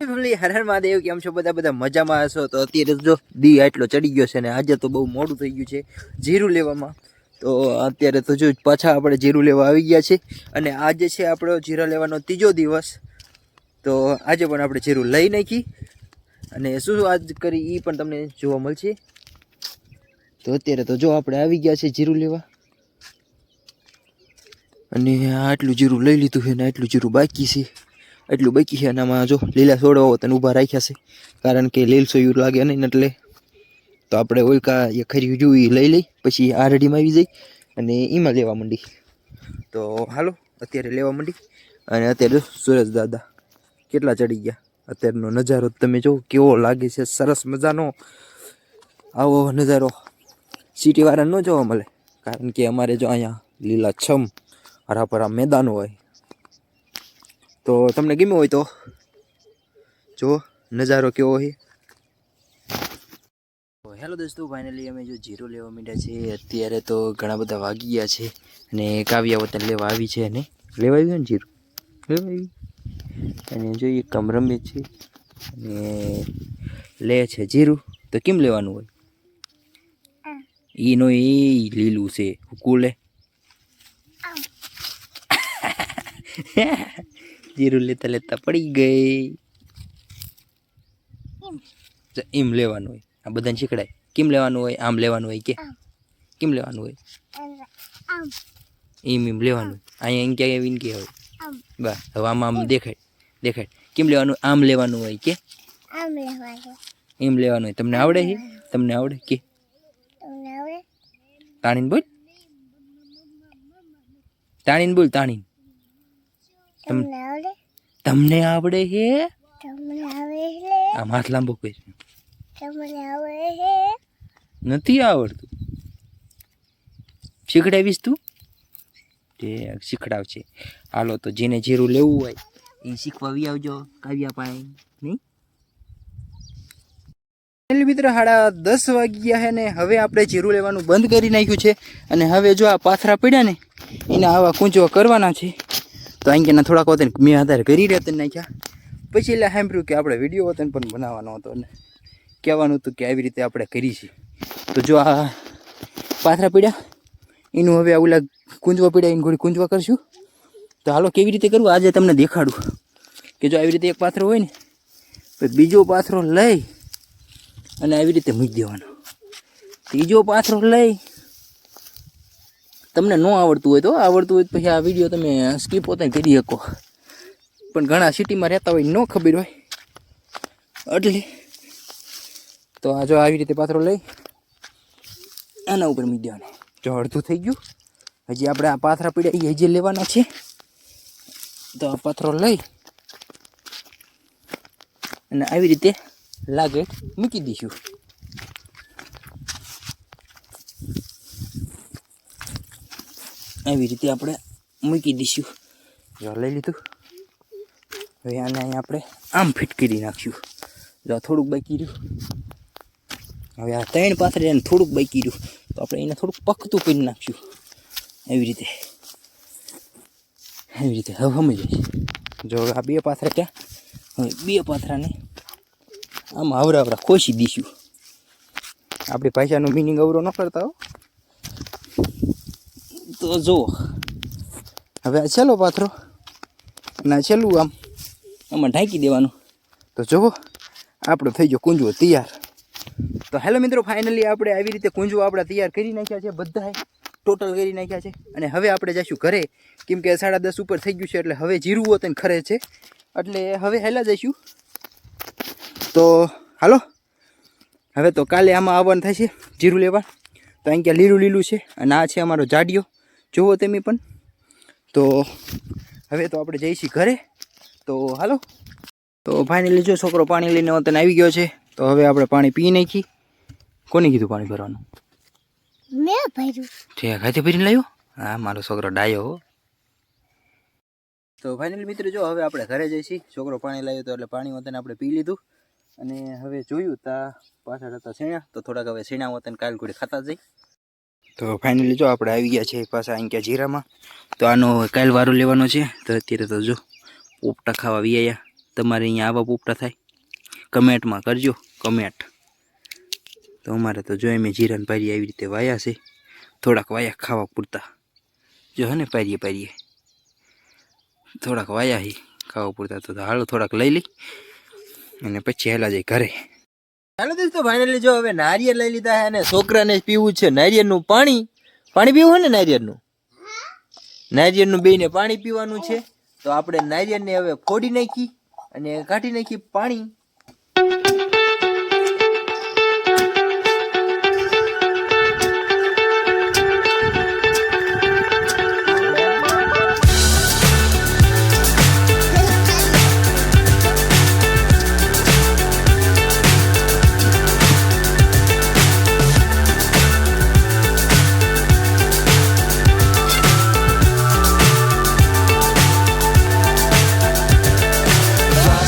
હર હર મહાદેવ, કેમ છો બધા? બધા મજામાં હશો? તો અત્યારે જો દી આટલો ચડી ગયો છે ને આજે તો બહુ મોડું થઈ ગયું છે જીરું લેવામાં. તો અત્યારે તો જો પાછા આપણે જીરું લેવા આવી ગયા છે અને આજે છે આપણો જીરા લેવાનો ત્રીજો દિવસ. તો આજે પણ આપણે જીરું લઈ નાખી અને શું આજ કરી એ પણ તમને જોવા મળશે. તો અત્યારે તો જો આપણે આવી ગયા છે જીરું લેવા અને આટલું જીરું લઈ લીધું છે ને આટલું જીરું બાકી છે. એટલું બાકી છે અને આમાં જો લીલા છોડવા તને ઊભા રાખ્યા છે કારણ કે લીલ સોયું લાગે નહીં એટલે. તો આપણે ઓલકા એ ખરી જોઈ લઈ લઈ પછી આ રેડીમાં આવી જઈ અને એમાં લેવા માંડી. તો હાલો અત્યારે લેવા માંડી અને અત્યારે સુરેશ દાદા કેટલા ચડી ગયા. અત્યારનો નજારો તમે જો કેવો લાગે છે, સરસ મજાનો. આવો નજારો સિટીવાળા ન જોવા મળે કારણ કે અમારે જો અહીંયા લીલાછમ હરાભરા મેદાનો હોય. તો તમને ગમ્યું હોય તો જો નજારો કેવો છે. હેલો દોસ્તો, ફાઇનલી અમે જો જીરું લેવા માંડ્યા છે. અત્યારે તો ઘણા બધા વાગી ગયા છે અને કાવ્યા વતન લેવા આવી છે અને લેવા આવ્યું ને જીરું લેવા આવી અને જો એ કમરમે છે અને લે છે જીરું. તો કેમ લેવાનું હોય? ઈનો એ લીલું છે કુલે જીરું લેતા લેતા પડી ગઈ. એમ લેવાનું હોય. આ બધાને શીખડાય કેમ લેવાનું હોય. આમ લેવાનું હોય કે કેમ લેવાનું હોય? એમ લેવાનું. અહીંયા એમ ક્યાં એવીને કે હોય બસ. હવે આમ આમ દેખાય દેખાય કેમ લેવાનું? આમ લેવાનું હોય કે એમ લેવાનું હોય. તમને આવડે છે? તમને આવડે કે તાણીને બોલ, તાણીને બોલ, તાણીને. તમને આવડે છે? આમ હાથ લાંબો કરી નથી આવડતું. શીખડાવીશ તું? તે શીખડાવશે. હાલો તો જેને જીરું લેવું હોય એ શીખવા આવી આવજો કાવ્યા પાસે નહીં. મિત્રો 10:30 વાગ્યા છે ને હવે આપણે જીરું લેવાનું બંધ કરી નાખ્યું છે અને હવે જો આ પાથરા પડ્યા ને એને આવા કૂંચવા કરવાના છે. તો અહીંયાના થોડાક વતન મેં આધાર કરી રહ્યા નાખ્યા. પછી એટલે સાંભળ્યું કે આપણે વિડીયો વતન પણ બનાવવાનો હતો અને કહેવાનું હતું કે આવી રીતે આપણે કરીશું. તો જો આ પાથરા પડ્યા એનું હવે ઓલા કૂંચવા પડ્યા એને ઘોડી કૂંચવા કરશું. તો હાલો કેવી રીતે કરવું આજે તમને દેખાડું કે જો આવી રીતે એક પાથરો હોય ને તો બીજો પાથરો લઈ અને આવી રીતે મૂકી દેવાનો. ત્રીજો પાથરો લઈ તમને ન આવડતું હોય તો આવડતું હોય પછી આ વિડીયો તમે સ્કીપ પોતે કરી શકો. પણ ઘણા સિટીમાં રહેતા હોય ન ખબર હોય એટલે તો આ જો આવી રીતે પાથરો લઈ આના ઉપર મૂકી દેવાનો. જો અડધું થઈ ગયું. હજી આપણે આ પાથરા પીડ્યા એ હજી લેવાના છે. તો આ પાથરો લઈ અને આવી રીતે લાગે મૂકી દઈશું. આવી રીતે આપણે મૂકી દઈશું. જો લઈ લીધું. હવે આને અહીંયા આપણે આમ ફિટ કરી નાખીશું. જો થોડુંક બાકી રહ્યું. હવે આ 3 પાથરે એને થોડુંક બાકી રહ્યું તો આપણે એને થોડુંક પકતું કરી નાખીશું. એવી રીતે હવે સમજી જાય. જો આ 2 પાથરા ક્યાં હવે 2 પાથરાને આમાં આવરા ખોસી દઈશું. આપણી ભાષાનું મિનિંગ અવરો ન કરતા હો. તો જુઓ હવે આ છેલ્લો પાથરો અને આ છેલ્લું આમાં ઢાંકી દેવાનું. તો જુઓ આપણો થઈ ગયો કુંજવો તૈયાર. તો હેલો મિત્રો, ફાઇનલી આપણે આવી રીતે કુંજવો આપણે તૈયાર કરી નાખ્યા છે. બધા ટોટલ કરી નાખ્યા છે અને હવે આપણે જઈશું ઘરે કેમ કે 10:30 ઉપર થઈ ગયું છે. એટલે હવે જીરું હોત ને ખરે છે એટલે હવે હેલા જઈશું. તો હાલો હવે તો કાલે આમાં આવવાનું થાય છે જીરું લેવા. તો અહીં ક્યાં લીલું લીલું છે અને આ છે અમારો જાડિયો જુઓ તમે પણ. તો હવે તો આપણે જઈશું ઘરે. તો હાલો. તો ફાઇનલી જો છોકરો પાણી લઈને વતન આવી ગયો છે. તો હવે આપણે પાણી પી નાખી. કોને કીધું પાણી ભરવાનું? મેં ભર્યું. ઠીક હાથે ભરીને લાવ્યો? હા, મારો છોકરો ડાયો હો. તો ફાઇનલી મિત્રો જો હવે આપણે ઘરે જઈશું. છોકરો પાણી લાવ્યો તો એટલે પાણી વતન આપણે પી લીધું અને હવે જોયું તા પાછળ હતા શેણા. તો થોડાક હવે શેણા વતન કાલ ઘોડી ખાતા જઈ. તો ફાઇનલી જો આપણે આવી ગયા છે પાછા અહીં ક્યાં જીરામાં. તો આનો કાલ વારો લેવાનો છે. તો અત્યારે તો જો પોપટા ખાવા આવી આવ્યા તમારે અહીંયા આવા પોપટા થાય કમેન્ટમાં કરજો કમેન્ટ. તો અમારે તો જો મેં જીરાને પારીએ આવી રીતે વાયા છે, થોડાક વાયા ખાવા પૂરતા. જો હે ને પારીએ થોડાક વાયા હી ખાવા પૂરતા. તો હાલો થોડાક લઈ લઈ અને પછી હેલા જાય ઘરે. ચાલો દોસ્તો ફાઇનલી જો હવે નારિયેળ લઈ લીધા છે અને છોકરાને પીવું છે નારિયેળનું પાણી. પાણી પીવું હોય ને નારિયેળનું બેયને પાણી પીવાનું છે. તો આપણે નારિયેળને હવે ફોડી નાખી અને કાઢી નાખી પાણી.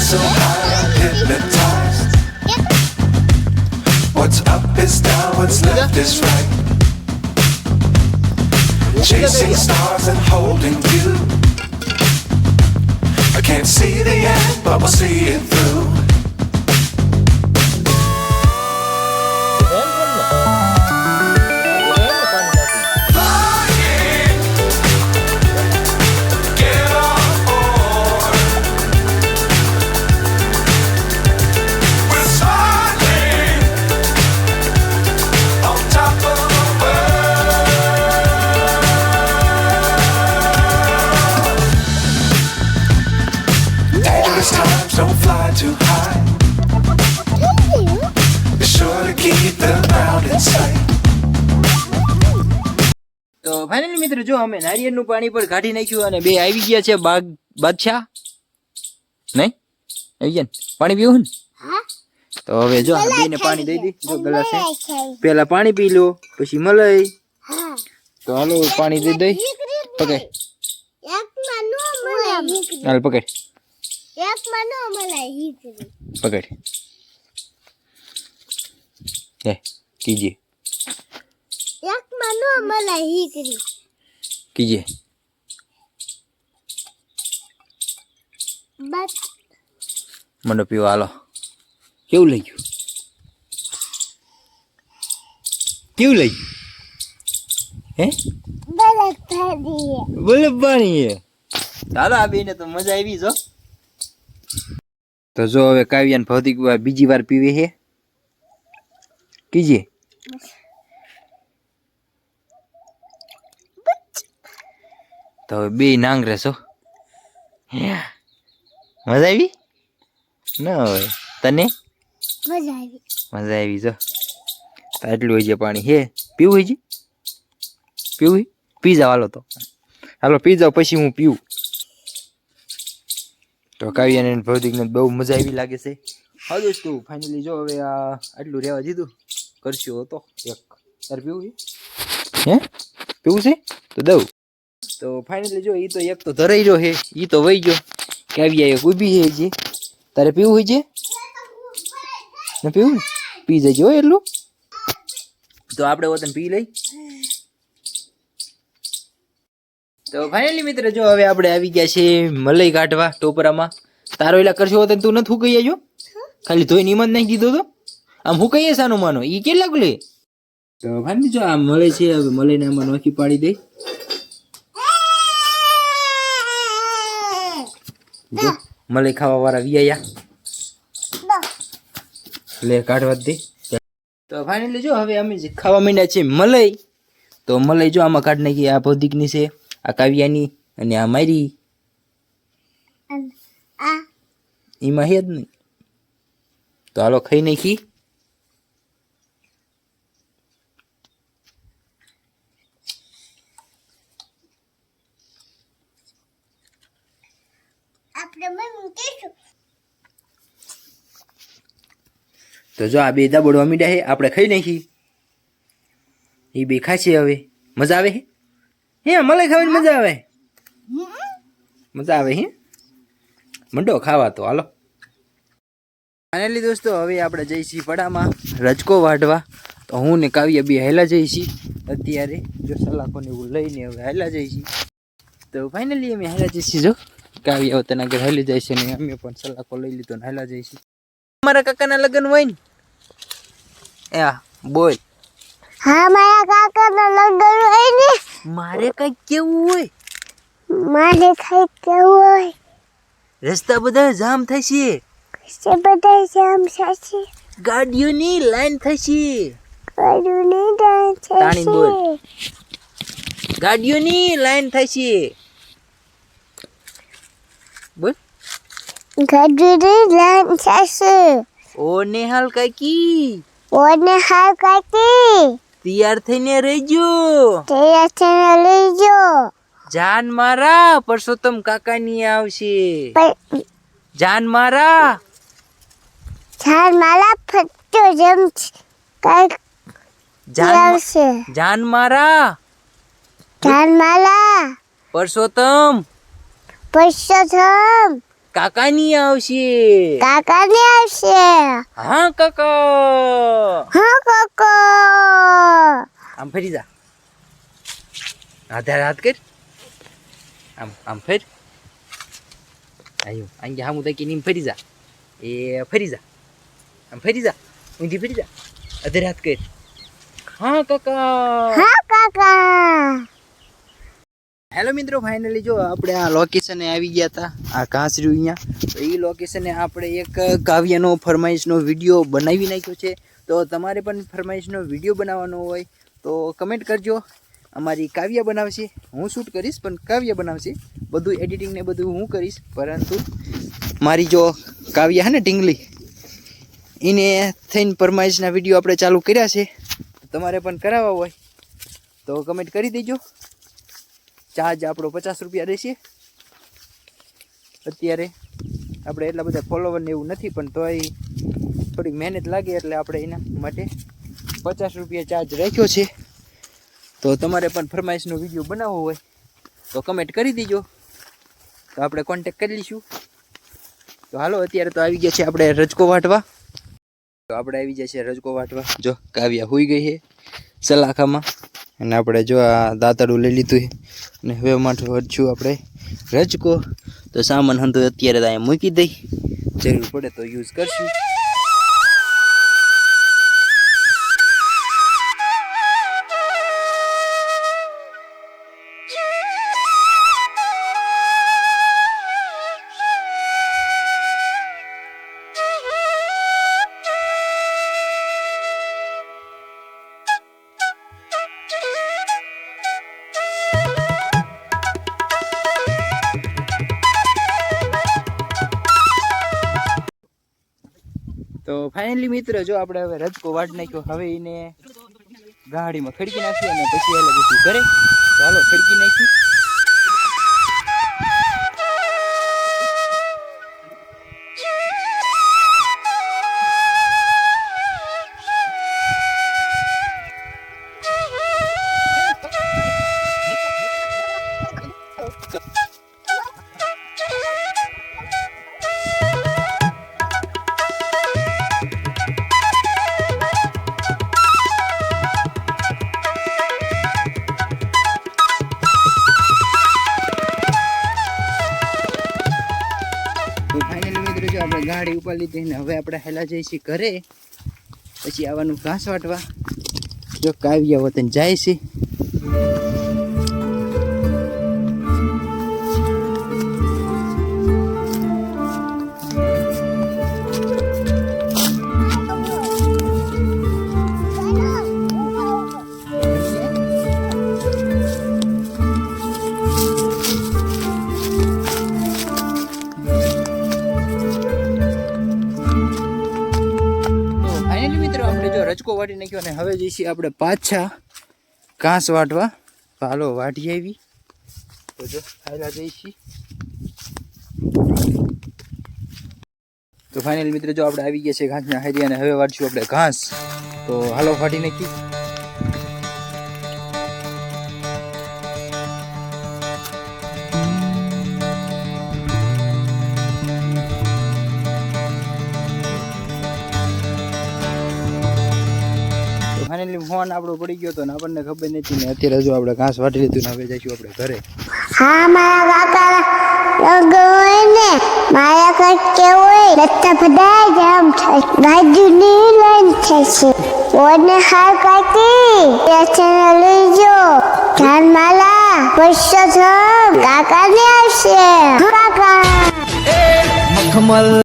So high, I'm hypnotized. What's up is down, what's left is right. Chasing stars and holding you. I can't see the end, but we'll see it through. Times don't fly too high. Be sure to keep the ground in sight. તો finally મિત્રો જો અમે નારિયેળનું પાણી પર કાઢી નાખ્યું અને બે આવી ગયા છે બાદશાહ. નહીં આવી ગયા ને પાણી પીવું ને? તો હવે જો બેને પાણી દઈ દી. જો ગ્લાસ પેલા પાણી પી લો પછી મલાઈ. તો હાલો પાણી દઈ દઈ. પકડ હાલ પકડ પકડ હે કીજે કીજે મને પીવા હાલો. કેવું લઈ ગયું? કેવું લઈ ગયું? હે બરફ પાણી હે. ચાલો આ બેને તો મજા આવી. જો તો જો હવે કાવ્યાને ભૌતિક બીજી વાર પીવે છે. કીજે તો હવે બે નાંગરે છો. મજા આવી ના હવે તને? મજા આવી. જો આટલું હોય છે પાણી. હે પીવું હોય છે? પીવું પી જાવ. હાલો તો હાલો પી જાવ પછી હું પીવું. તો કાવ્યાને ભૌતિકને બહુ મજા આવી લાગે છે. હા દોસ્તો ફાઇનલી જો હવે આ આટલું રહેવા દીધું. કરશું હતો એક. તારે પીવું છે? હે પીવું છે તો દઉં. તો ફાઇનલી જો એ તો એક તો ધરાઈ રહ્યો છે, એ તો વહી ગયો. કાવ્યા એક ઊભી છે જે. તારે પીવું હોય છે ને? પીવું ને પી જજો એટલું. તો આપણે વતન પી લઈ. તો ફાઇનલી મિત્ર જો હવે આપણે આવી ગયા છે મલાઈ કાઢવા ટોપરામાં. તારો એલા કરશો તો તું નથી હુકઈ જો. ખાલી ધોઈ નિમંત નહીં દીધો તો આમ હુકઈએ સાનું માનો એ કેટલાક લે. તો ફાઇનલી જો આ મળે છે. હવે મલાઈને આમાં નોખી પાડી દઈ. જો મલાઈ ખાવા વાળા વિયા લે કાઢવા દે. તો ફાઇનલી જો હવે અમે ખાવા માંડ્યા છે મલાઈ. તો મલાઈ જો આમાં કાઢ નાખી. આ ભૌતિકની છે, આ કાવ્યાની અને આ મારી. એમાં હે જ નહીં. તો હાલો ખાઈ નાખી. તો જો આ બે દાબોડવા મીડા છે, આપણે ખાઈ નાખી. એ બે ખાશે. હવે મજા આવે હે? હે મલાઈ ખાવાની મજા આવે? મજા આવે હે? મંડો ખાવા તો હાલો. ફાઇનલી દોસ્તો હવે આપણે જઈશી પડામાં રજકો વાઢવા. તો હું ને કાવ્ય બે હેલા જઈશી અત્યારે. જો સલાખોને એવું લઈને હવે હેલા જઈશી. તો ફાઇનલી અમે હેલા જઈશી. જો કાવ્યા તેના ઘરે હાલી જાય છે ને અમે પણ સલાકો લઈ લીધો ને હાલા જાય છે. મારા કાકાના લગ્ન હોય ને બોલ. હા મારા કાકાના લગ્ન હોય ને મારે કઈ કેવું હોય? મારે કઈ કેવું હોય? રસ્તા બધા જામ થશે, છે બધા જામ થશે, ગાડીઓની લાઈન થશે. ગાડીઓની લાઈન થશે. તાણી બોલ. ગાડીઓની લાઈન થશે. બોલ. ગાડીઓની લાઈન થશે. ઓ નેહાલ કાકી, ઓને હાલ કાકી તૈયાર થઈને રહેજો. તૈયાર થઈને લેજો. જાન મારા પરસોત્તમ કાકાની આવશે. જાન મારા ચાલ માલા ફટતો જેમ કઈ આવશે. જાન મારા ચાલ માલા પરસોત્તમ પરસોત્તમ કાકાની આવશે. કાકાને આવશે. હા કાકા. હા કાકા. આમ ફરી જા. હાથે હાથ કર. આમ ફેર. આયો આંગે હામું તકી નીમ ફરી જા. એ ફરી જા. આમ ફરી જા. ઊંધી ફરી જા. અધર હાથ કર. હા કાકા. હા કાકા. હેલો મિત્રો, ફાઇનલી જો આપણે આ લોકેશને આવી ગયા હતા. આ ઘાસ રહ્યું અહીંયા. તો એ લોકેશને આપણે એક કાવ્યનો ફરમાઈશનો વિડીયો બનાવી નાખ્યો છે. તો તમારે પણ ફરમાઈશનો વિડીયો બનાવવાનો હોય તો કમેન્ટ કરજો. અમારી કાવ્ય બનાવશે, હું શૂટ કરીશ પણ કાવ્ય બનાવશે. બધું એડિટિંગ ને બધું હું કરીશ, પરંતુ મારી જો કાવ્ય હે ને ઢીંગલી એને થઈને ફરમાઈશના વિડીયો આપણે ચાલુ કર્યા છે. તમારે પણ કરાવવા હોય તો કમેન્ટ કરી દેજો. ચાર્જ આપણો 50 રૂપિયા રહેશે. અત્યારે આપણે એટલા બધા ફોલોવર ને એવું નથી, પણ તોય થોડીક મહેનત લાગે એટલે આપણે એના માટે 50 રૂપિયા ચાર્જ રાખ્યો છે. તો તમારે પણ ફરમાઈશનો વિડીયો બનાવવો હોય તો કમેન્ટ કરી દેજો, તો આપણે કોન્ટેક કરી લઈશું. તો હાલો અત્યારે તો આવી ગયા છે આપણે રજકો વાટવા. તો આપણે આવી ગયા છે રજકો વાટવા. જો કાવ્યા હોઈ ગઈ છે સલાખામાં, અને આપણે જો આ દાંતરડું લઈ લીધું છે અને હવે માટે વળશું આપણે રજકો. તો સામાન હંતો અત્યારે તો અહીંયા મૂકી દઈ, જરૂર પડે તો યુઝ કરશું. તો ફાઇનલી મિત્ર જો આપણે હવે રજકો વાટ નાખ્યો. હવે એને ગાડીમાં ખડકી નાખ્યું અને પછી એટલે બધું કરે. તો હાલો ખડકી નાખી. આપણે ગાડી ઉપાડી લીધી ને હવે આપણે હેલા જઈએ છીએ ઘરે. પછી આવવાનું ઘાસ વાટવા. જો કાવ્યા વતન જાય છે. રજકો વાટી નાખ્યો અને હવે જઈશું આપણે પાછા ઘાસ વાટવા. હાલો વાટી આવી. તો જો હાલા જઈશું. તો ફાઇનલ મિત્રો જો આપણે આવી ગયા છે ઘાસના હારી અને હવે વાટશું આપણે ઘાસ. તો હાલો વાટી નાખી. ફાઇનલી ફોન આપણો પડી ગયો હતો ને આપણને ખબર નથી ને અત્યારે જો આપણે ઘાસ વાટી લીધું ને હવે જઈશું આપણે ઘરે. હા મારા કાકા લગ્ન હોય ને મારા કાકા કેવું હોય રસ્તા બધા જામ થાય ગાડીની લાઈન થાય છે ઓને હાર કાકી પેશન લઈ જો ધ્યાન માલા વર્ષો કાકાને આવશે કાકા મખમલ